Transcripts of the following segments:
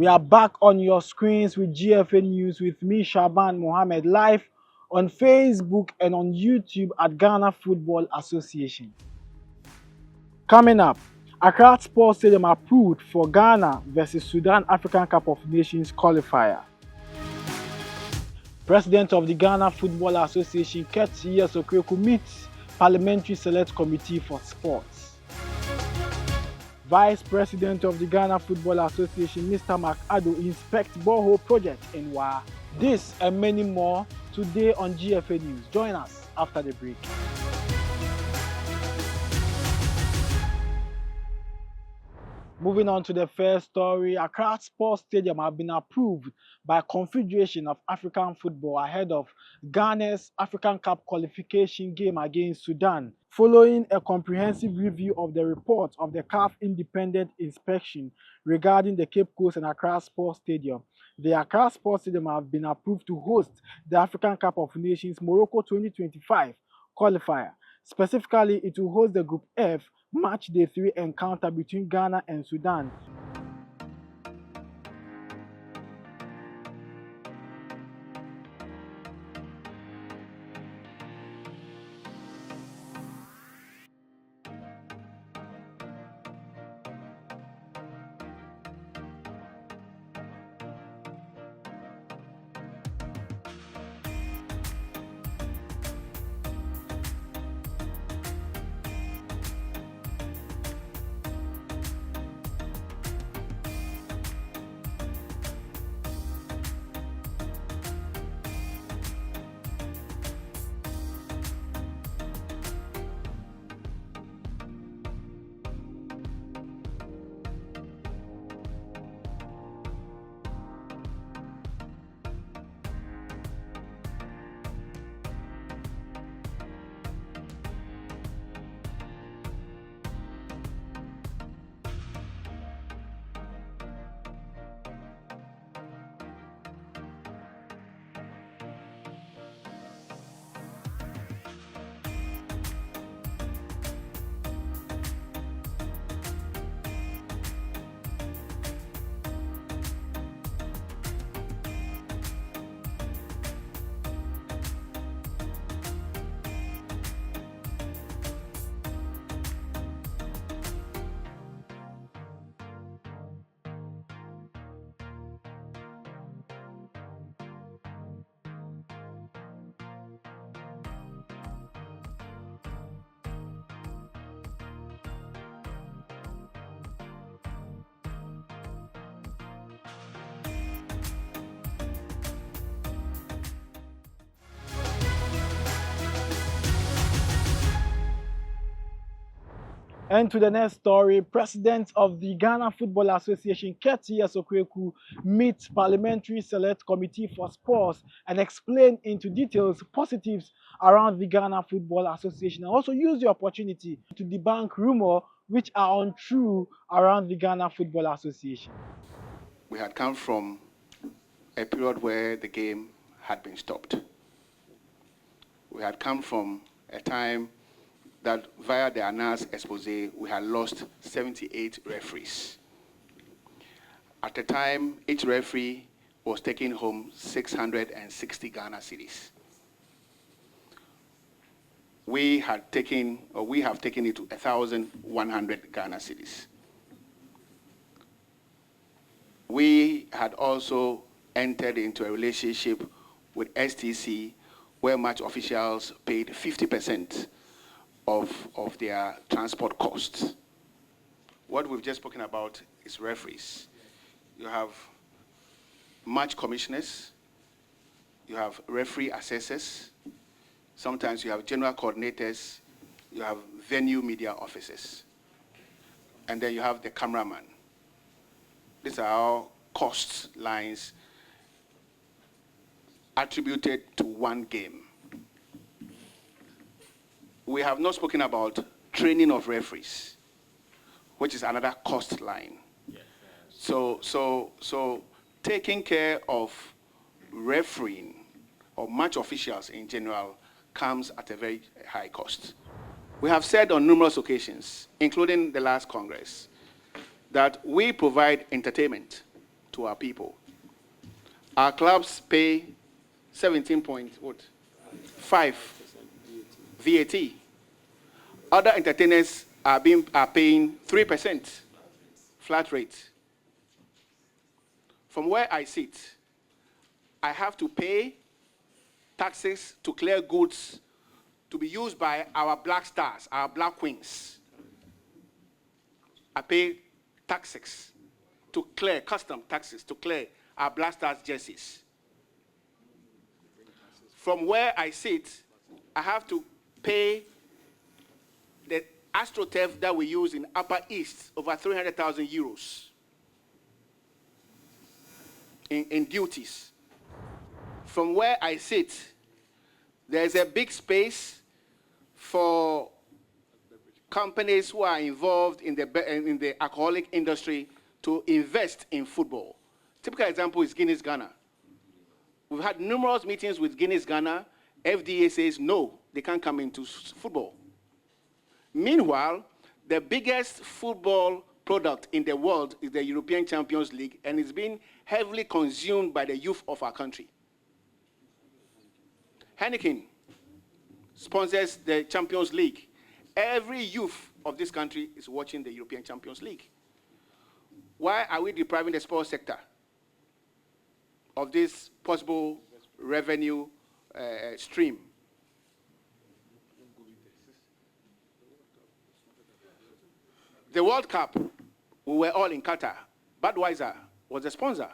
We are back on your screens with GFA News with me, Shaban Mohammed, live on Facebook and on YouTube at Ghana Football Association. Coming up, Accra Sports Stadium approved for Ghana versus Sudan African Cup of Nations qualifier. President of the Ghana Football Association, Ketsi Okweku, meets Parliamentary Select Committee for Sports. Vice President of the Ghana Football Association, Mr. Mark Addo, inspects borehole project in Wa. This and many more today on GFA News. Join us after the break. Moving on to the first story, Accra Sports Stadium have been approved by Confederation of African Football ahead of Ghana's African Cup qualification game against Sudan, following a comprehensive review of the report of the CAF independent inspection regarding the Cape Coast and Accra Sports Stadium. The Accra Sports Stadium have been approved to host the African Cup of Nations Morocco 2025 qualifier. Specifically, it will host the Group F Match Day 3 encounter between Ghana and Sudan. And to the next story, President of the Ghana Football Association, Ketsi Okweku, meets Parliamentary Select Committee for Sports and explain into details positives around the Ghana Football Association, and also use the opportunity to debunk rumors which are untrue around the Ghana Football Association. We had come from a period where the game had been stopped. We had come from a time that via the Anas expose, we had lost 78 referees. At the time, each referee was taking home 660 Ghana cedis. We have taken it to 1,100 Ghana cedis. We had also entered into a relationship with STC, where match officials paid 50% of their transport costs. What we've just spoken about is referees. You have match commissioners, you have referee assessors, sometimes you have general coordinators, you have venue media officers, and then you have the cameraman. These are all cost lines attributed to one game. We have not spoken about training of referees, which is another cost line. Yes. So taking care of refereeing or match officials in general comes at a very high cost. We have said on numerous occasions, including the last Congress, that we provide entertainment to our people. Our clubs pay 17.5 VAT. Other entertainers are paying 3% flat rate. From where I sit, I have to pay taxes to clear goods to be used by our black stars, our black queens. I pay taxes to clear, custom taxes to clear our black stars jerseys. From where I sit, I have to pay the AstroTurf that we use in Upper East, over 300,000 euros in duties. From where I sit, there's a big space for companies who are involved in the alcoholic industry to invest in football. Typical example is Guinness Ghana. We've had numerous meetings with Guinness Ghana. FDA says no, they can't come into football. Meanwhile, the biggest football product in the world is the European Champions League, and it's been heavily consumed by the youth of our country. Heineken sponsors the Champions League. Every youth of this country is watching the European Champions League. Why are we depriving the sports sector of this possible revenue stream? The World Cup, we were all in Qatar. Budweiser was the sponsor.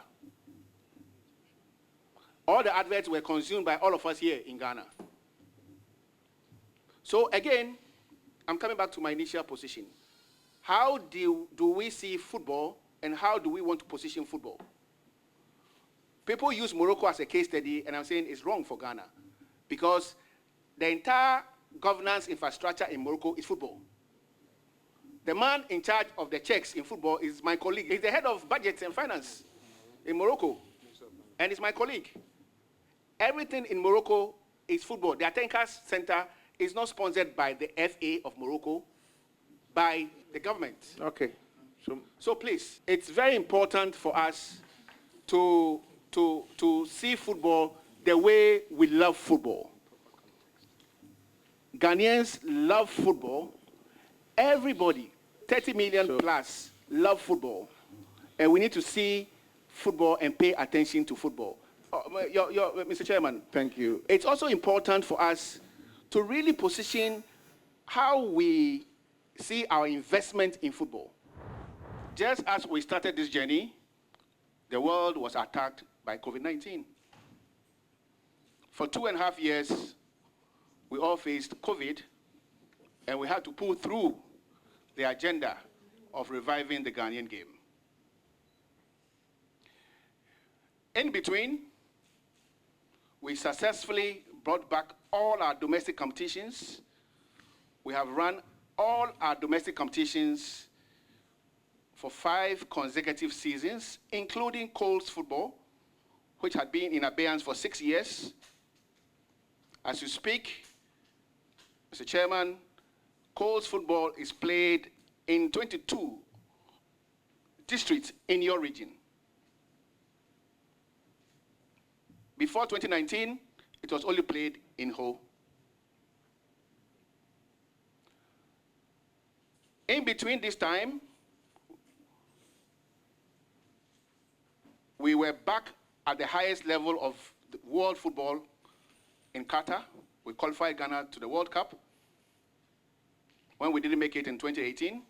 All the adverts were consumed by all of us here in Ghana. So again, I'm coming back to my initial position. How do we see football, and how do we want to position football? People use Morocco as a case study, and I'm saying it's wrong for Ghana, because the entire governance infrastructure in Morocco is football. The man in charge of the checks in football is my colleague. He's the head of budgets and finance in Morocco, and it's my colleague. Everything in Morocco is football. The Atenkas Center is not sponsored by the FA of Morocco, by the government. Okay. So please, it's very important for us to see football the way we love football. Ghanaians love football. Everybody, 30 million plus, love football. And we need to see football and pay attention to football. Mr. Chairman. Thank you. It's also important for us to really position how we see our investment in football. Just as we started this journey, the world was attacked by COVID-19. For 2.5 years, we all faced COVID, and we had to pull through the agenda of reviving the Ghanaian game. In between, we successfully brought back all our domestic competitions. We have run all our domestic competitions for 5 consecutive seasons, including Coles football, which had been in abeyance for 6 years. As you speak, Mr. Chairman, Coles football is played in 22 districts in your region. Before 2019, it was only played in Ho. In between this time, we were back at the highest level of the world football in Qatar. We qualified Ghana to the World Cup when we didn't make it in 2018.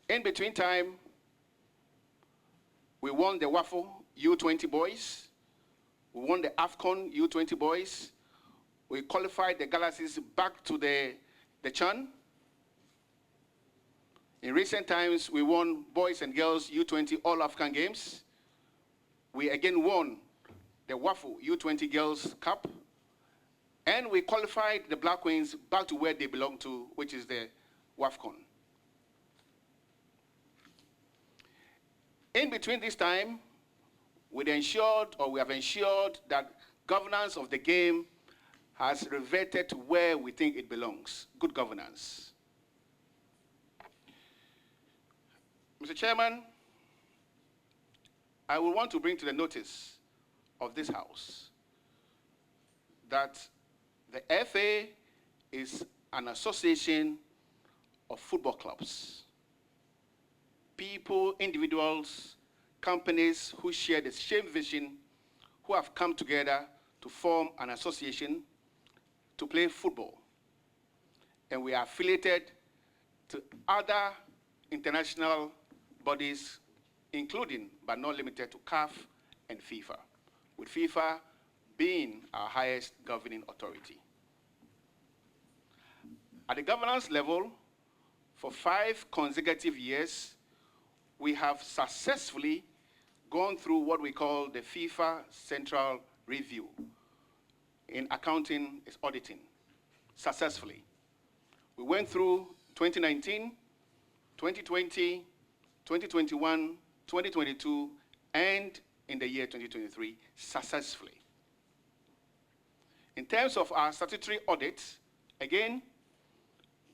In between time, we won the WAFO U20 boys. We won the AFCON U20 boys. We qualified the Galaxies back to the CHAN. In recent times, we won boys and girls U20 All-African Games. We again won the WAFO U20 Girls Cup. And we qualified the Black Queens back to where they belong to, which is the WAFCON. In between this time, we have ensured that governance of the game has reverted to where we think it belongs, good governance. Mr. Chairman, I will want to bring to the notice of this House that the FA is an association of football clubs. People, individuals, companies who share the same vision, who have come together to form an association to play football. And we are affiliated to other international bodies, including but not limited to CAF and FIFA, with FIFA being our highest governing authority. At the governance level, for 5 consecutive years, we have successfully gone through what we call the FIFA Central Review. In accounting, is auditing, successfully. We went through 2019, 2020, 2021, 2022, and in the year 2023, successfully. In terms of our statutory audits, again,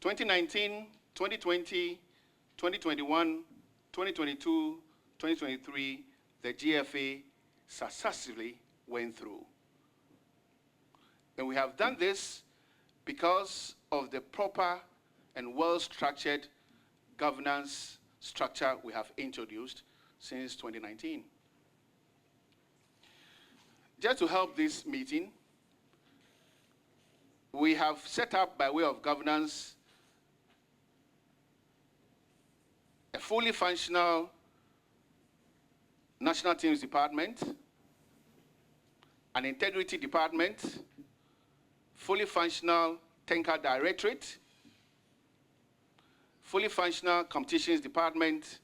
2019, 2020, 2021, 2022, 2023, the GFA successfully went through. And we have done this because of the proper and well-structured governance structure we have introduced since 2019. Just to help this meeting, we have set up, by way of governance, a fully functional National Teams Department, an Integrity Department, fully functional Technical Directorate, fully functional Competitions Department,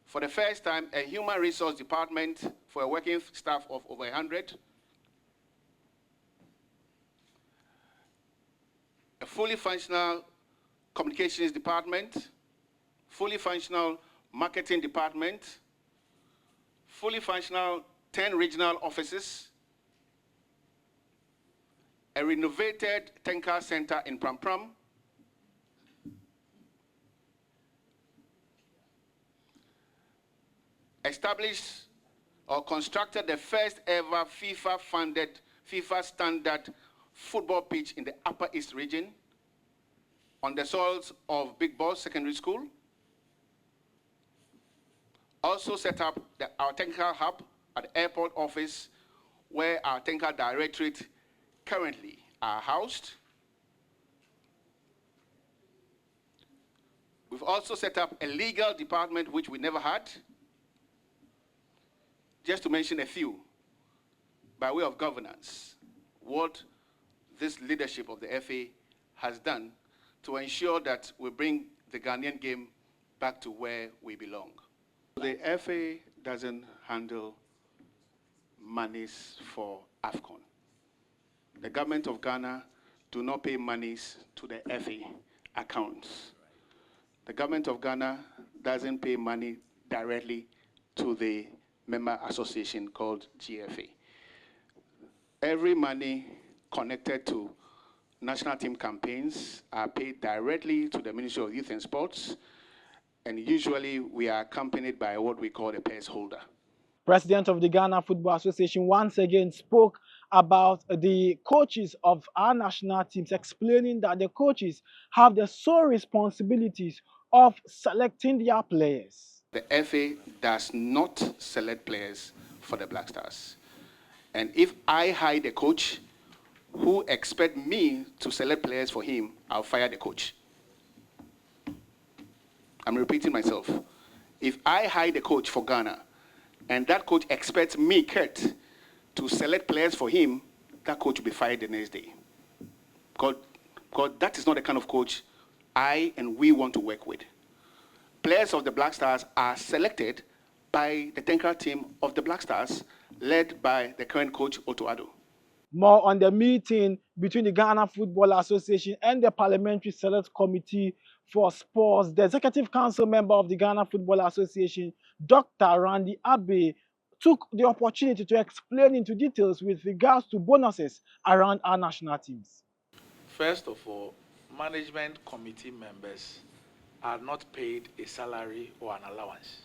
for the first time, a Human Resource Department for a working staff of over 100, a fully functional Communications Department, fully functional Marketing Department, fully functional 10 regional offices, a renovated Technical Center in Pram Pram, established or constructed the first ever FIFA-funded, FIFA-standard football pitch in the Upper East region on the soils of Big Boss Secondary School. Also set up our technical hub at the airport office, where our technical directorate currently are housed. We've also set up a legal department, which we never had. Just to mention a few, by way of governance, what this leadership of the FA has done to ensure that we bring the Ghanaian game back to where we belong. The FA doesn't handle monies for AFCON. The government of Ghana do not pay monies to the FA accounts. The government of Ghana doesn't pay money directly to the member association called GFA. Every money connected to national team campaigns are paid directly to the Ministry of Youth and Sports, and usually we are accompanied by what we call a purse holder. President of the Ghana Football Association once again spoke about the coaches of our national teams, explaining that the coaches have the sole responsibilities of selecting their players. The FA does not select players for the Black Stars. And if I hire a coach who expects me to select players for him, I'll fire the coach. I'm repeating myself. If I hire a coach for Ghana, and that coach expects me, Kurt, to select players for him, that coach will be fired the next day. Because that is not the kind of coach I and we want to work with. Players of the Black Stars are selected by the technical team of the Black Stars, led by the current coach, Otto Addo. More on the meeting between the Ghana Football Association and the Parliamentary Select Committee for Sports. The Executive Council member of the Ghana Football Association, Dr. Randy Abbey, took the opportunity to explain into details with regards to bonuses around our national teams. First of all, management committee members are not paid a salary or an allowance.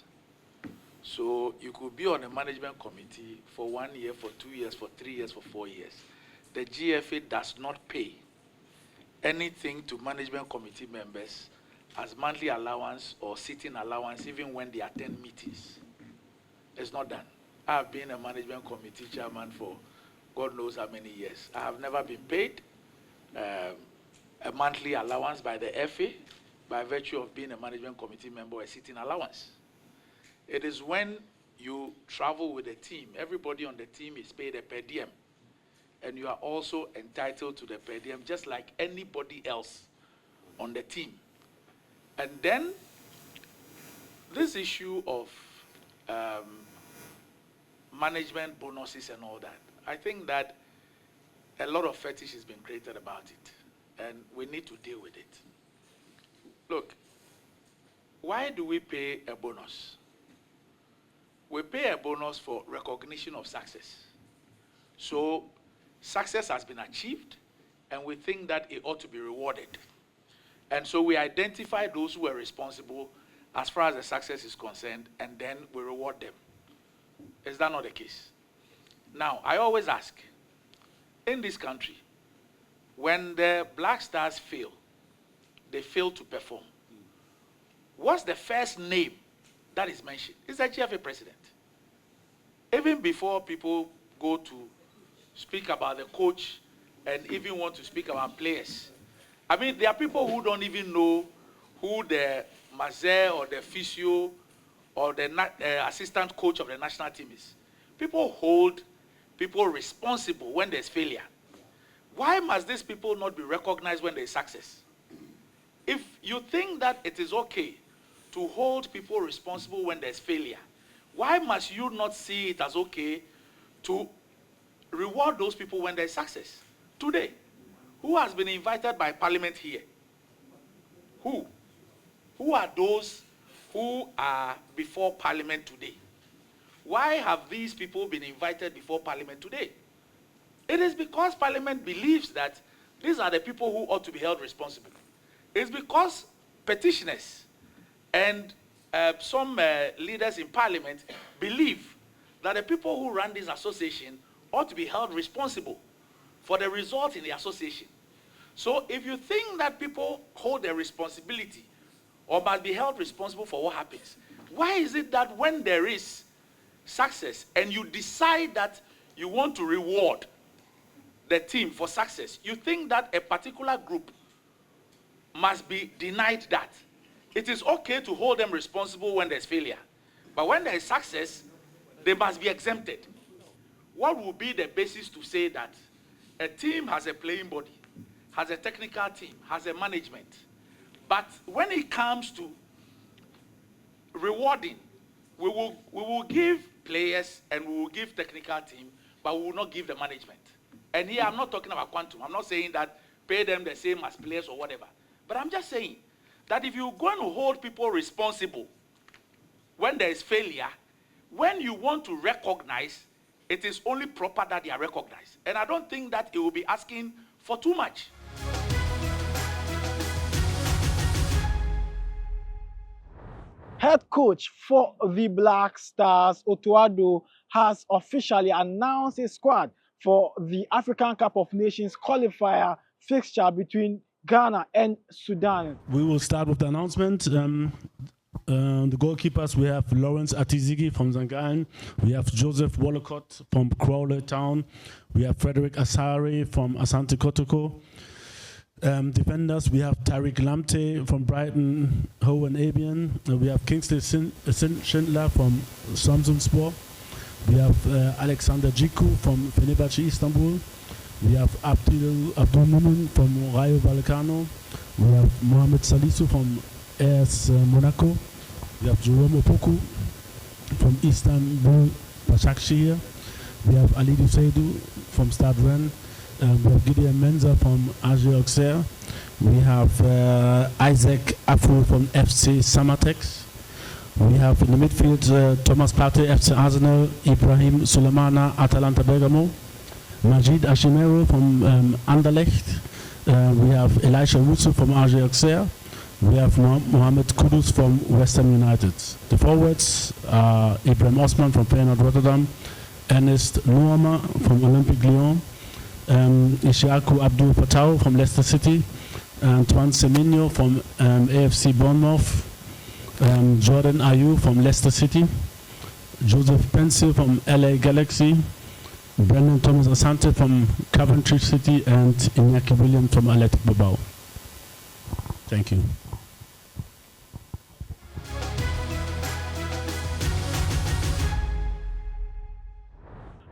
So you could be on a management committee for 1 year, for 2 years, for 3 years, for 4 years. The GFA does not pay anything to management committee members as monthly allowance or sitting allowance, even when they attend meetings. It's not done. I've been a management committee chairman for God knows how many years. I have never been paid a monthly allowance by the FA by virtue of being a management committee member or a sitting allowance. It is when you travel with a team, everybody on the team is paid a per diem, and you are also entitled to the per diem just like anybody else on the team. And then this issue of management bonuses and all that, I think that a lot of fetish has been created about it, and we need to deal with it. Look, why do we pay a bonus? We pay a bonus for recognition of success. So success has been achieved, and we think that it ought to be rewarded. And so we identify those who are responsible as far as the success is concerned, and then we reward them. Is that not the case? Now, I always ask, in this country, when the Black Stars fail, they fail to perform. What's the first name that is mentioned? It's the GFA president. Even before people go to speak about the coach and even want to speak about players. I mean, there are people who don't even know who the Mazer or the physio or the assistant coach of the national team is. People hold people responsible when there's failure. Why must these people not be recognized when there's success? If you think that it is okay to hold people responsible when there's failure, why must you not see it as okay to reward those people when there's success? Today, who has been invited by Parliament here? Who? Who are those who are before Parliament today? Why have these people been invited before Parliament today? It is because Parliament believes that these are the people who ought to be held responsible. It's because petitioners and some leaders in Parliament believe that the people who run this association ought to be held responsible for the result in the association. So if you think that people hold their responsibility or must be held responsible for what happens, why is it that when there is success and you decide that you want to reward the team for success, you think that a particular group must be denied that? It is okay to hold them responsible when there's failure, but when there is success, they must be exempted. What will be the basis to say that a team has a playing body, has a technical team, has a management, but when it comes to rewarding, we will give players and we will give technical team, but we will not give the management? And here I'm not talking about quantum. I'm not saying that pay them the same as players or whatever. But I'm just saying that if you're going to hold people responsible when there is failure, when you want to recognize, it is only proper that they are recognized. And I don't think that it will be asking for too much. Head coach for the Black Stars, Otto Addo, has officially announced his squad for the African Cup of Nations qualifier fixture between Ghana and Sudan. We will start with the announcement. The goalkeepers, we have Lawrence Atizigi from St. Gallen. We have Joseph Wallacott from Crawley Town. We have Frederick Asare from Asante Kotoko. Defenders, we have Tariq Lamte from Brighton, Hove and Albion. We have Kingsley Schindler from Samsunspor. We have Alexander Djiku from Fenerbahce Istanbul. We have Abdul Mumin from Rayo Vallecano. We have Mohamed Salisu from AS Monaco. We have Jerome Opoku from Istanbul Başakşehir. We have Alidou Seydou from Stade Rennes. We have Gideon Menza from AG Auxerre. We have Isaac Afro from FC Samatex. We have in the midfield Thomas Partey, FC Arsenal, Ibrahim Sulemana, Atalanta Bergamo, Majid Ashimero from Anderlecht. We have Elisha Wusu from AG Auxerre. We have Mohamed Kudus from Western United. The forwards are Ibrahim Osman from Feyenoord Rotterdam, Ernest Nuama from Olympique Lyon, Ishaku Abdul Fatau from Leicester City, Antoine Semenyo from AFC Bournemouth, Jordan Ayew from Leicester City, Joseph Pencil from LA Galaxy, Brendan Thomas Asante from Coventry City, and Iñaki Williams from Athletic Bilbao. Thank you.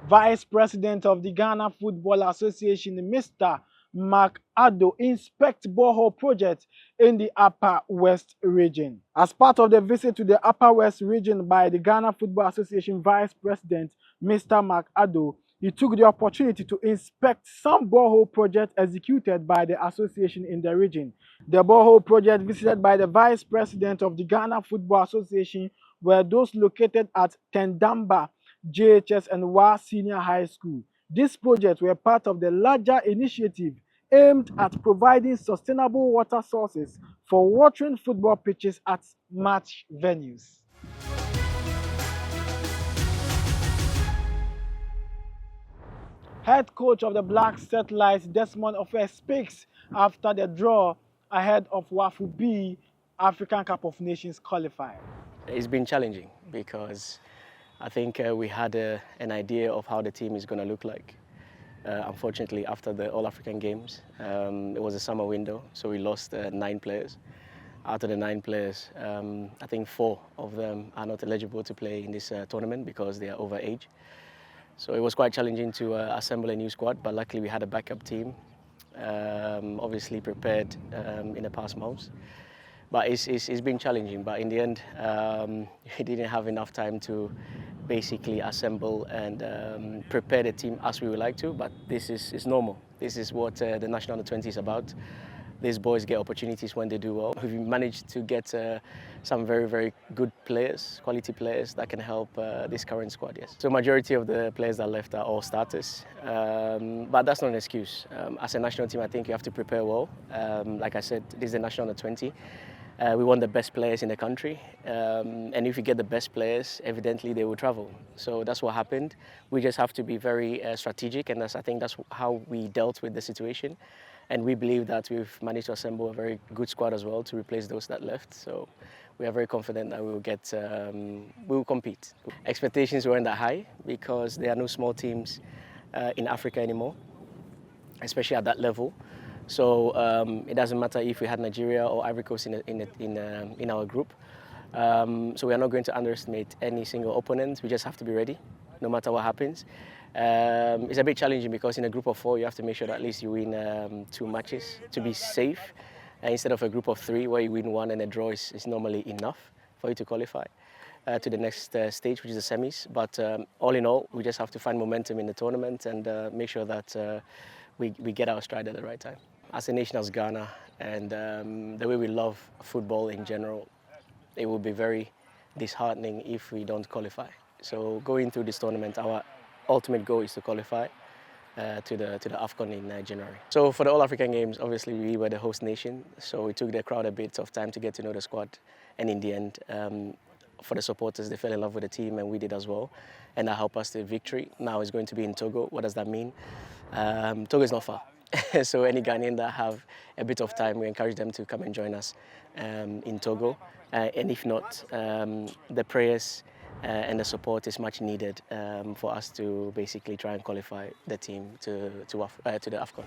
Vice President of the Ghana Football Association, Mr. Mark Addo, inspect borehole project in the Upper West region. As part of the visit to the Upper West region by the Ghana Football Association Vice President, Mr. Mark Addo, he took the opportunity to inspect some borehole projects executed by the association in the region. The borehole project visited by the Vice President of the Ghana Football Association were those located at Tendamba, JHS and WA Senior High School. These projects were part of the larger initiative aimed at providing sustainable water sources for watering football pitches at match venues. Head coach of the Black Satellites, Desmond Ofe, speaks after the draw ahead of WAFU B African Cup of Nations qualifier. It's been challenging because I think we had an idea of how the team is going to look like. Unfortunately, after the All-African Games, it was a summer window, so we lost 9 players. Out of the 9 players, I think 4 of them are not eligible to play in this tournament because they are over age. So it was quite challenging to assemble a new squad, but luckily we had a backup team, obviously prepared in the past months. But it's been challenging, but in the end, we didn't have enough time to basically assemble and prepare the team as we would like to, but this is normal. This is what the National Under-20 is about. These boys get opportunities when they do well. We've managed to get some very, very good players, quality players that can help this current squad, yes. So majority of the players that left are all starters, but that's not an excuse. As a national team, I think you have to prepare well. Like I said, this is the National Under-20. We want the best players in the country, and if you get the best players, evidently they will travel. So that's what happened. We just have to be very strategic, and I think that's how we dealt with the situation. And we believe that we've managed to assemble a very good squad as well to replace those that left. So we are very confident that we will compete. Expectations weren't that high because there are no small teams in Africa anymore, especially at that level. So it doesn't matter if we had Nigeria or Ivory Coast in our group. So we are not going to underestimate any single opponent. We just have to be ready, no matter what happens. It's a bit challenging because in a group of 4, you have to make sure that at least you win 2 matches to be safe, instead of a group of 3 where you win 1 and a draw is normally enough for you to qualify to the next stage, which is the semis. But all in all, we just have to find momentum in the tournament and make sure that we get our stride at the right time. As a nation, as Ghana, and the way we love football in general, it will be very disheartening if we don't qualify. So going through this tournament, our ultimate goal is to qualify to the AFCON in January. So for the All-African Games, obviously we were the host nation, so it took the crowd a bit of time to get to know the squad, and in the end, for the supporters, they fell in love with the team, and we did as well, and that helped us to victory. Now it's going to be in Togo. What does that mean? Togo is not far. So any Ghanaian that have a bit of time, we encourage them to come and join us in Togo. And if not, the prayers and the support is much needed for us to basically try and qualify the team to the AFCON.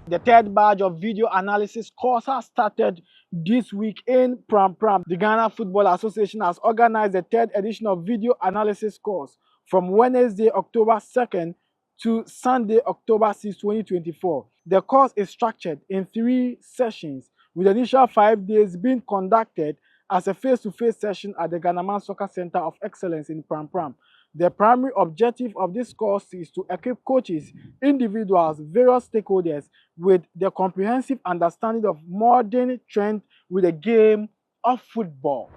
The 3rd batch of video analysis course has started this week in Pram Pram. The Ghana Football Association has organized the 3rd edition of video analysis course from Wednesday, October 2nd to Sunday, October 6, 2024. The course is structured in 3 sessions, with the initial 5 days being conducted as a face-to-face session at the Ghanaman Soccer Center of Excellence in Pram Pram. The primary objective of this course is to equip coaches, individuals, various stakeholders with the comprehensive understanding of modern trends with the game of football.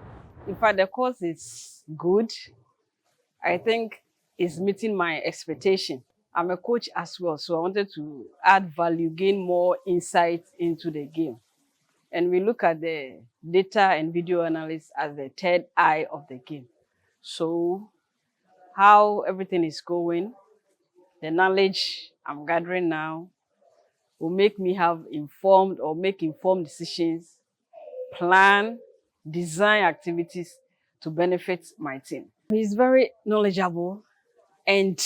In fact, the course is good. I think it's meeting my expectation. I'm a coach as well, so I wanted to add value, gain more insight into the game. And we look at the data and video analysis as the third eye of the game. So how everything is going, the knowledge I'm gathering now will make me have informed or make informed decisions, plan, design activities to benefit my team. He's very knowledgeable, and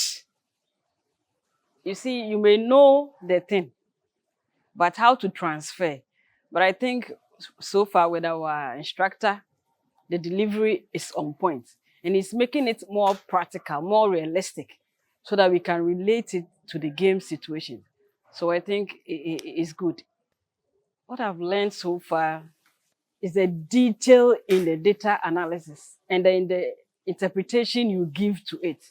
you see, you may know the thing, but how to transfer. But I think so far with our instructor, the delivery is on point, and it's making it more practical, more realistic, so that we can relate it to the game situation. So I think it's good. What I've learned so far is the detail in the data analysis and in the interpretation you give to it.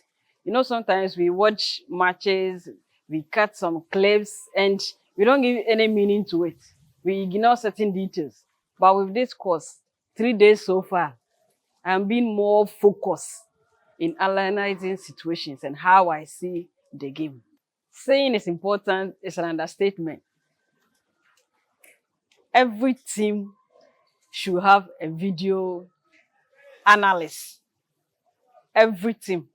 You know, sometimes we watch matches, we cut some clips, and we don't give any meaning to it. We ignore certain details. But with this course, 3 days so far, I'm being more focused in analyzing situations and how I see the game. Saying it's important is an understatement. Every team should have a video analyst. Every team.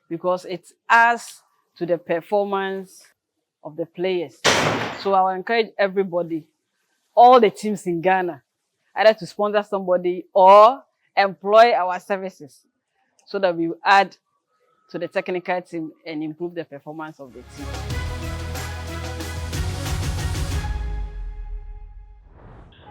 Because it adds to the performance of the players. So I will encourage everybody, all the teams in Ghana, either to sponsor somebody or employ our services so that we will add to the technical team and improve the performance of the team.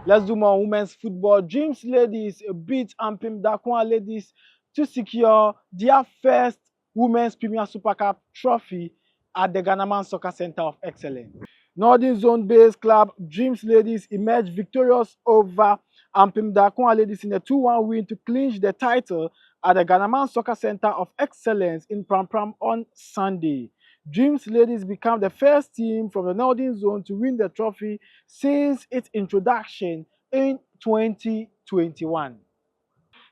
Let's do more women's football. Dreams Ladies beat Ampim Dankwa Ladies to secure their first Women's Premier Super Cup trophy at the Ghanaman Soccer Center of Excellence. Northern Zone-based club Dreams Ladies emerged victorious over Ampim Dankwa Ladies in a 2-1 win to clinch the title at the Ghanaman Soccer Center of Excellence in Pram Pram on Sunday. Dreams Ladies became the first team from the Northern Zone to win the trophy since its introduction in 2021.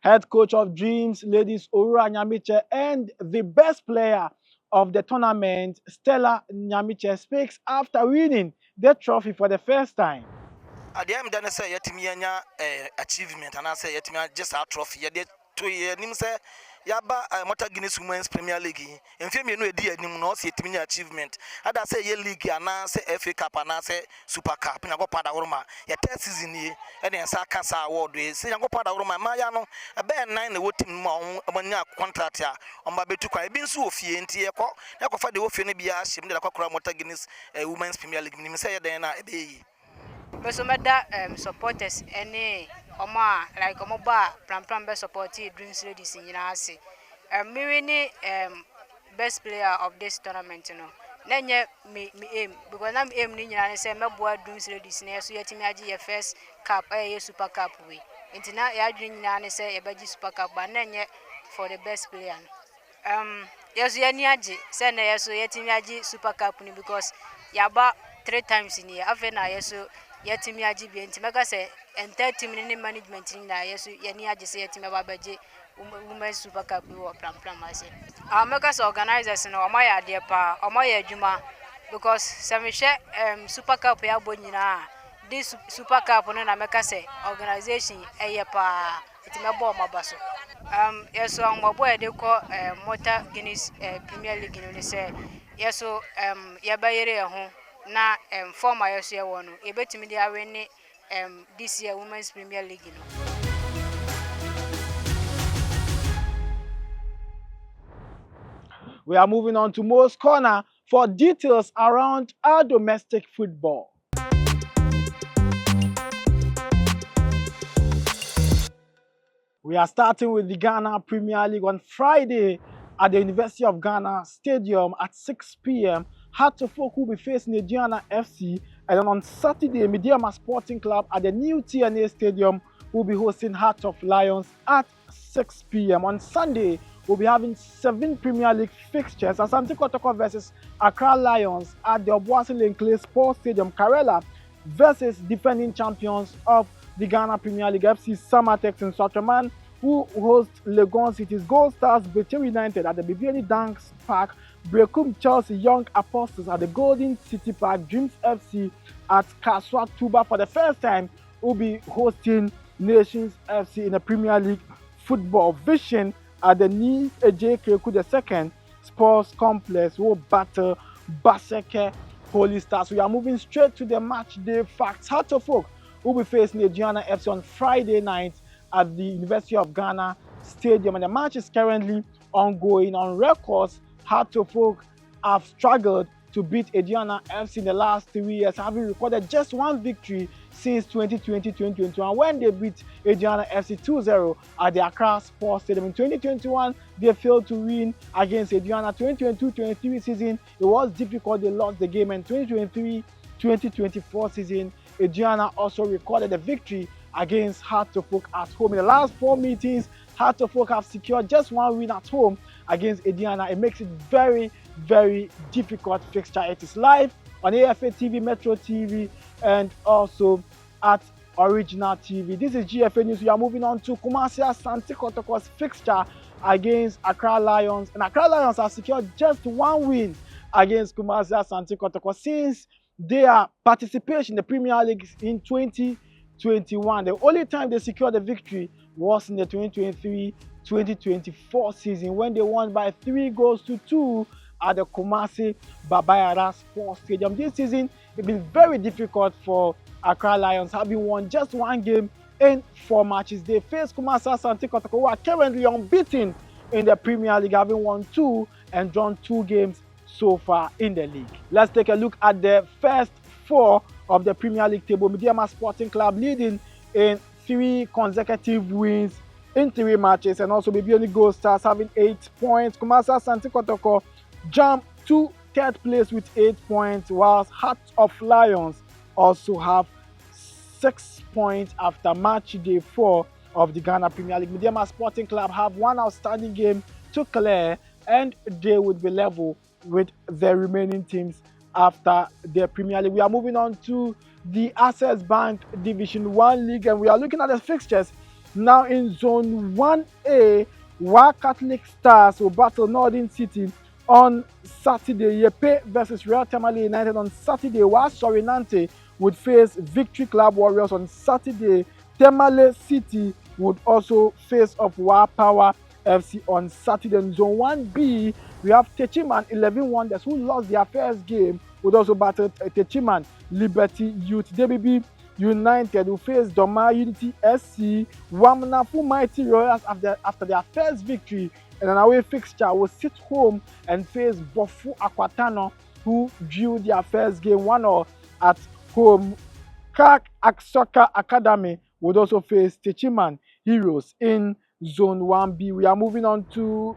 Head coach of Dreams Ladies, Aurora Nyamiche, and the best player of the tournament, Stella Nyamiche, speaks after winning the trophy for the first time. At the end, I say, Yetimiana achievement, and I say, Yetimia just our trophy. Yet 2 years, Nimse. Yaba Mota Guinness Women's Premier League. In fact, you know, dear Nimnos, Yetimia achievement. And I say, Ye League, and I say FA Cup, and I say Super Cup, and I go Pada Roma. Your test is in here, and then Sakasa Award. Say, I go Pada Roma, Mayano, a band 9, the voting mom, among your contract here, on Babetuka. I've been so few in Tiako, I go for the Ophenibia, Shim, the Cockra Mota Guinness Women's Premier League. Nimse, then I be. Besomeda supporters any oma like omoba pram best supported Dreams Ladies in Yinase. Me winning best player of this tournament, you know. Nenye me aim because I'm aim ni nyina say me boa Dreams Ladies na so yetimi agi your first cup Super Cup we. Intina ya adwin nyina say e baji Super Cup but nenye for the best player. Yeso yani agi say na yeso yetimi agi Super Cup ni because yaba 3 times in here. Afena yeso yetimi agi bi ntimeka say entire team ni management ni na yeso yani agi say yetimi babaje Women's Super Cup we were pram ase. Make organizers no omo ya de pa omo ya adwuma because se me hwe Super Cup ya bo nyina this Super Cup no na make say organization eye pa itime bo omo baso. Yeso omo e de ko Mota Guinness Premier League no say yeso ya bayere ho na former yeso ye wono e betimi dia win this year Women's Premier League no. We are moving on to Mo's Corner for details around our domestic football. We are starting with the Ghana Premier League on Friday at the University of Ghana Stadium at 6 p.m. Hearts of Oak will be facing Nigeria FC, and then on Saturday, Mediama Sporting Club at the new TNA Stadium will be hosting Hearts of Lions at 6 p.m. On Sunday, we'll be having 7 Premier League fixtures. Asante Kotoko versus Accra Lions at the Obuasi Lenkley Sports Stadium. Karela versus defending champions of the Ghana Premier League FC Samatex in Sotraman who host Legon City's Gold Stars Bethel United at the Bibiani Danks Park, Brekum Chelsea Young Apostles at the Golden City Park, Dreams FC at Kaswa Tuba for the first time will be hosting Nations FC in the Premier League football. Vision at the Ni Ej Keku II Sports Complex will battle Baseke Holy Stars. We are moving straight to the match day facts. Heart of Oak will be facing Aduana FC on Friday night at the University of Ghana Stadium, and the match is currently ongoing. On records, Heart of Oak have struggled to beat Aduana FC in the last 3 years, having recorded just one victory since 2020-2021 when they beat Aduana FC 2-0 at the Accra Sports Stadium. In 2021, they failed to win against Aduana. 2022-23 season, it was difficult, they lost the game, and 2023-2024 season, Aduana also recorded a victory against Heart of Oak at home. In the last 4 meetings, Heart of Oak have secured just one win at home against Aduana. It makes it very, very difficult fixture. It is live on AFA TV, Metro TV, and also at Original TV. This is GFA News. We are moving on to Kumasi Asante Kotoko's fixture against Accra Lions. And Accra Lions have secured just one win against Kumasi Asante Kotoko since their participation in the Premier League in 2021. The only time they secured a victory was in the 2023-2024 season when they won by 3-2 at the Kumasi Babayara Sports Stadium. This season, it's been very difficult for Accra Lions, having won just one game in 4 matches. They face Kumasi Asante Kotoko, who are currently unbeaten in the Premier League, having won 2 and drawn 2 games so far in the league. Let's take a look at the first 4 of the Premier League table. Medeama Sporting Club leading in 3 consecutive wins in 3 matches, and also Bibiani Gold Stars having 8 points. Kumasi Asante Kotoko jump to 3rd place with 8 points, whilst Heart of Lions also have 6 points after match day 4 of the Ghana Premier League. Medeama Sporting Club have 1 outstanding game to clear, and they would be level with the remaining teams after the Premier League. We are moving on to the Access Bank Division 1 League, and we are looking at the fixtures now in Zone 1A. Wa Catholic Stars will battle Northern City on Saturday. Yepe versus Real Tamale United on Saturday. Wa Sorinante would face Victory Club Warriors on Saturday. Tamale City would also face off Wa Power FC on Saturday. In Zone 1B, we have Techiman 11 Wonders, who lost their first game, would also battle Techiman Liberty Youth. DBB United will face Doma Unity SC. Wamnafu Mighty Royals after their first victory in an away fixture will sit home and face Bofu Aquatano, who drew their first game 1-0 at home. Kak Soccer Academy would also face Techiman Heroes in Zone 1B. We are moving on to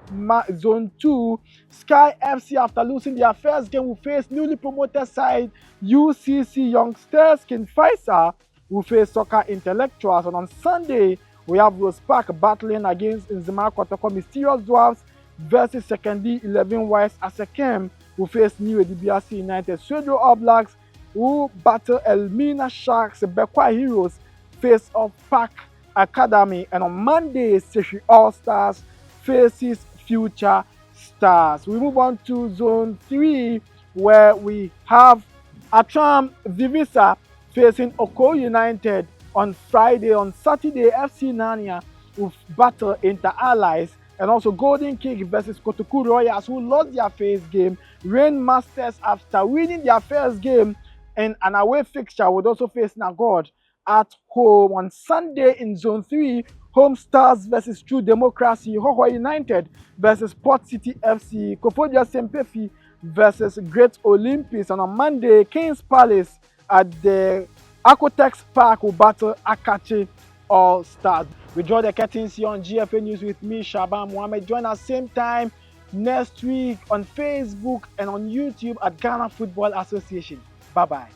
Zone 2. Sky FC, after losing their first game, will face newly promoted side UCC Youngsters. King Faisal will face Soccer Intellectuals. And on Sunday, we have Rose Park battling against Nzima Kotoko. Mysterious Dwarfs versus Secondary 11 Wise Asekem will face New Edibiasi United. Swedro All Blacks will battle Elmina Sharks. Bekwa Heroes face off Park Academy, and on Monday, Seshi All Stars faces Future Stars. We move on to Zone 3, where we have Atram Vivisa facing Oko United on Friday. On Saturday, FC Nania will battle Inter Allies, and also Golden King versus Kotoku Royals, who lost their first game. Rain Masters, after winning their first game in an away fixture, would also face Nagod at home. On Sunday in Zone 3, Home Stars versus True Democracy, Hoho United versus Port City FC, Kofodia Sempefi versus Great Olympics. And on Monday, Kings Palace at the Acotex Park will battle Akachi All Stars. We draw the curtains here on GFA News with me, Shaban Mohammed. Join us same time next week on Facebook and on YouTube at Ghana Football Association. Bye-bye.